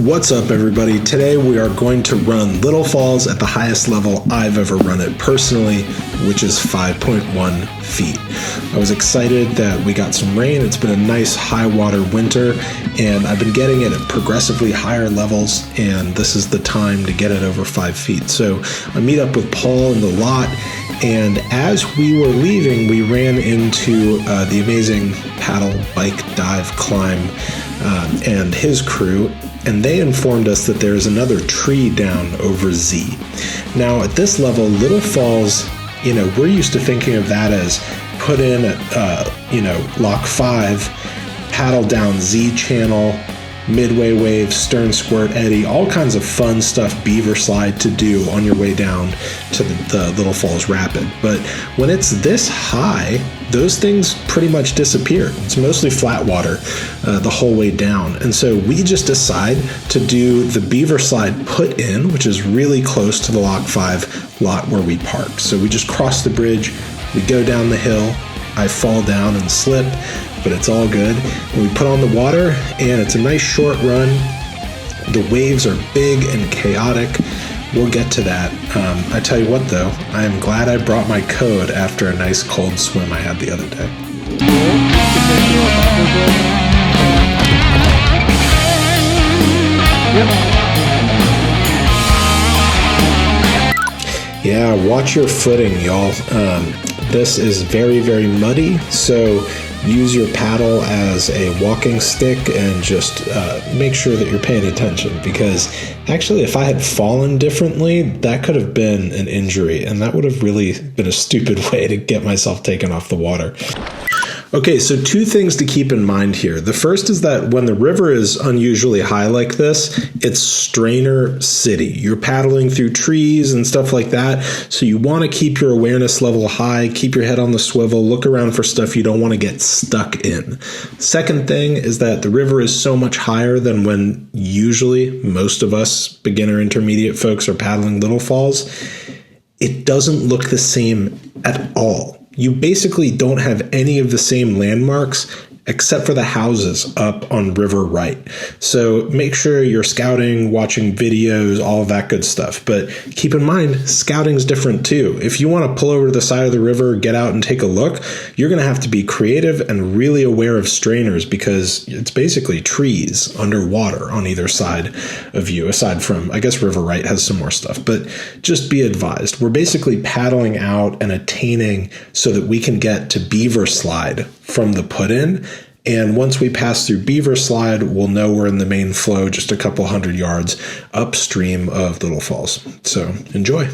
What's up, everybody? Today we are going to run Little Falls at the highest level I've ever run it personally, which is 5.1 feet. I was excited that we got some rain. It's been a nice high water winter, and I've been getting it at progressively higher levels, and this is the time to get it over 5 feet. So I meet up with Paul in the lot, and as we were leaving, we ran into the amazing paddle, bike, dive, climb, and his crew, and they informed us that there is another tree down over Z. Now, at this level, Little Falls, we're used to thinking of that as put in at, lock 5, paddle down Z channel, midway wave, stern squirt, eddy, all kinds of fun stuff, beaver slide to do on your way down to the Little Falls Rapid. But when it's this high, those things pretty much disappear. It's mostly flat water the whole way down. And so we just decide to do the beaver slide put in, which is really close to the Lock 5 lot where we park. So we just cross the bridge, we go down the hill, I fall down and slip, but it's all good. And we put on the water, and it's a nice short run. The waves are big and chaotic. We'll get to that. I tell you what, though, I am glad I brought my code after a nice cold swim I had the other day. Yeah, watch your footing, y'all. This is very, very muddy, so use your paddle as a walking stick and just make sure that you're paying attention, because actually if I had fallen differently, that could have been an injury, and that would have really been a stupid way to get myself taken off the water. Okay, so two things to keep in mind here. The first is that when the river is unusually high like this, it's strainer city. You're paddling through trees and stuff like that, so you want to keep your awareness level high, keep your head on the swivel, look around for stuff you don't want to get stuck in. Second thing is that the river is so much higher than when usually most of us beginner intermediate folks are paddling Little Falls. It doesn't look the same at all. You basically don't have any of the same landmarks except for the houses up on River Right. So make sure you're scouting, watching videos, all of that good stuff. But keep in mind, scouting's different too. If you want to pull over to the side of the river, get out and take a look, you're going to have to be creative and really aware of strainers, because it's basically trees underwater on either side of you, aside from, I guess River Right has some more stuff. But just be advised, we're basically paddling out and attaining so that we can get to Beaver Slide from the put-in. And once we pass through Beaver Slide, we'll know we're in the main flow just a couple hundred yards upstream of Little Falls. So enjoy.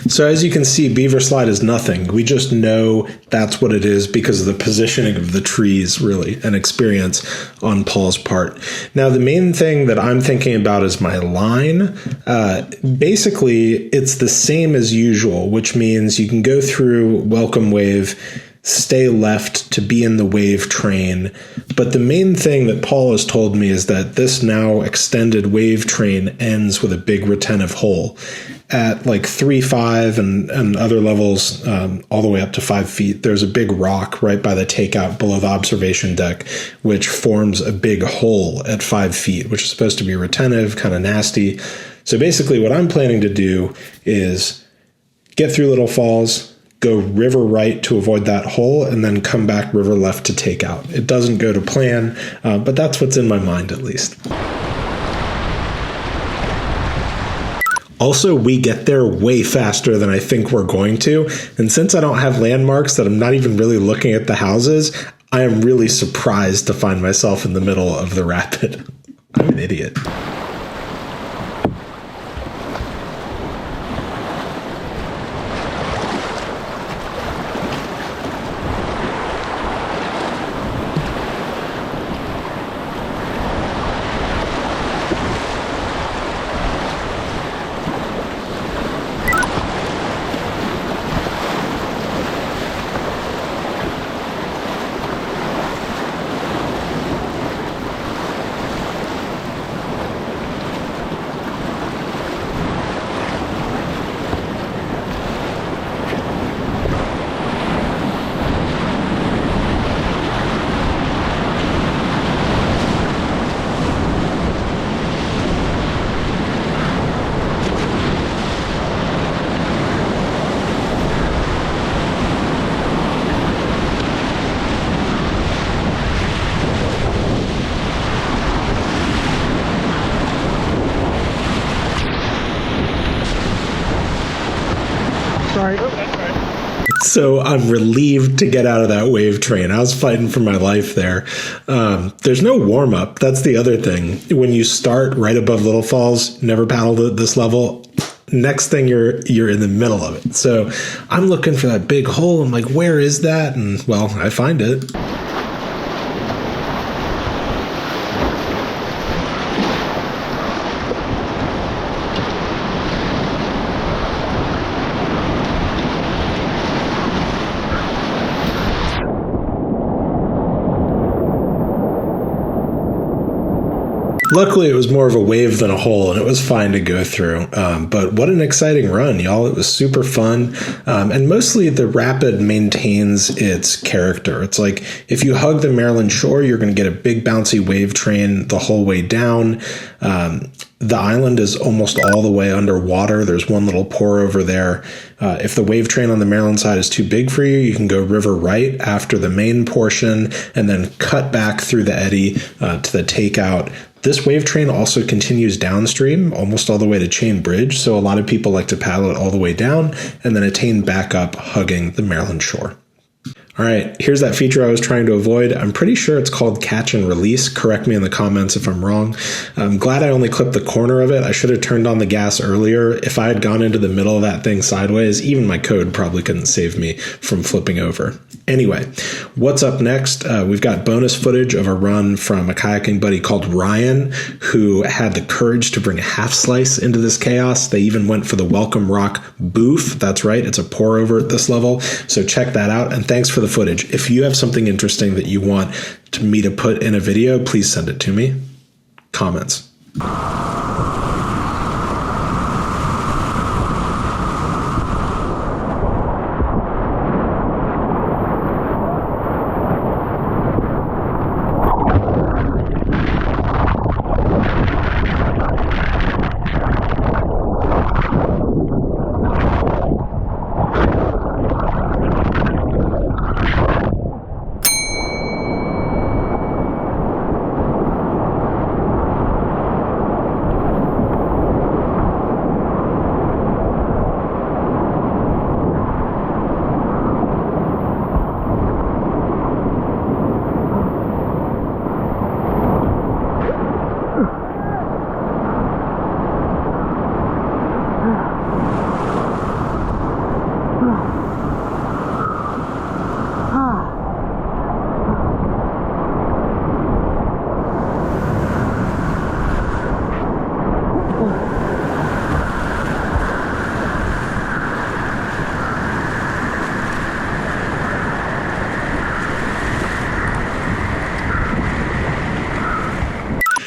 So as you can see, Beaver Slide is nothing. We just know that's what it is because of the positioning of the trees, really, and experience on Paul's part. Now, the main thing that I'm thinking about is my line. Basically, it's the same as usual, which means you can go through Welcome Wave, stay left to be in the wave train. But the main thing that Paul has told me is that this now extended wave train ends with a big retentive hole. At like 3.5 and other levels, all the way up to 5 feet, there's a big rock right by the takeout below the observation deck, which forms a big hole at 5 feet, which is supposed to be retentive, kind of nasty. So basically what I'm planning to do is get through Little Falls, go river right to avoid that hole, and then come back river left to take out. It doesn't go to plan, but that's what's in my mind at least. Also, we get there way faster than I think we're going to, and since I don't have landmarks that I'm not even really looking at the houses, I am really surprised to find myself in the middle of the rapid. I'm an idiot. So I'm relieved to get out of that wave train. I was fighting for my life there. There's no warm up. That's the other thing. When you start right above Little Falls, never paddled at this level. Next thing you're in the middle of it. So I'm looking for that big hole. I'm like, where is that? And well, I find it. Luckily, it was more of a wave than a hole, and it was fine to go through. But what an exciting run, y'all. It was super fun. And mostly the rapid maintains its character. It's like if you hug the Maryland shore, you're going to get a big bouncy wave train the whole way down. The island is almost all the way underwater. There's one little pour over there. If the wave train on the Maryland side is too big for you, you can go river right after the main portion and then cut back through the eddy to the takeout. This wave train also continues downstream almost all the way to Chain Bridge, so a lot of people like to paddle it all the way down and then attain back up hugging the Maryland shore. All right, here's that feature I was trying to avoid. I'm pretty sure it's called catch and release. Correct me in the comments if I'm wrong. I'm glad I only clipped the corner of it. I should have turned on the gas earlier. If I had gone into the middle of that thing sideways, even my code probably couldn't save me from flipping over. Anyway, what's up next? We've got bonus footage of a run from a kayaking buddy called Ryan, who had the courage to bring a half slice into this chaos. They even went for the Welcome Rock booth. That's right, it's a pour over at this level. So check that out, and thanks for the footage. If you have something interesting that you want me to put in a video, please send it to me. Comments.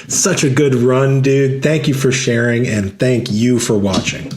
Such a good run, dude. Thank you for sharing, and thank you for watching.